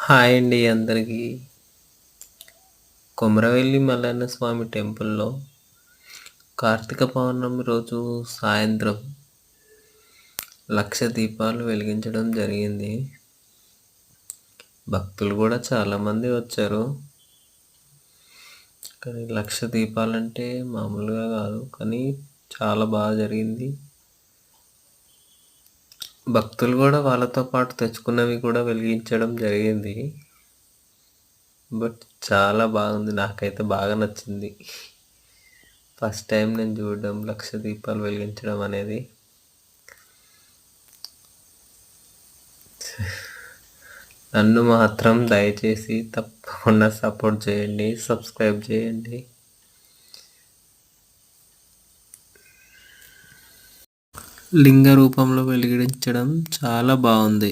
Hi అండి అందరికీ. కొమరవెల్లి మల్లన్న స్వామి టెంపుల్‌లో కార్తీక పౌర్ణమి రోజు సాయంత్రం 1,00,000 దీపాలు వెలిగించడం జరిగింది. భక్తులు గూడా చాలామంది వచ్చారు. కానీ 1,00,000 దీపాలంటే మామూలుగా గాదు. కానీ చాలా బాగా జరిగింది. భక్తులు గూడా వాళ్ళతో పాటు తెచ్చుకున్నవి కూడా వెలిగించడం జరిగింది. బట్ చాలా బాగుంది. నాకైతే బాగా నచ్చింది. ఫస్ట్ టైం నేను చూడడం 1,00,000 దీపాలు వెలిగించడం అనేది. నన్ను మాత్రం దయచేసి తప్పకుండా సపోర్ట్ చేయండి. సబ్స్క్రైబ్ చేయండి. లింగ రూపంలో వెలిగించడం చాలా బాగుంది.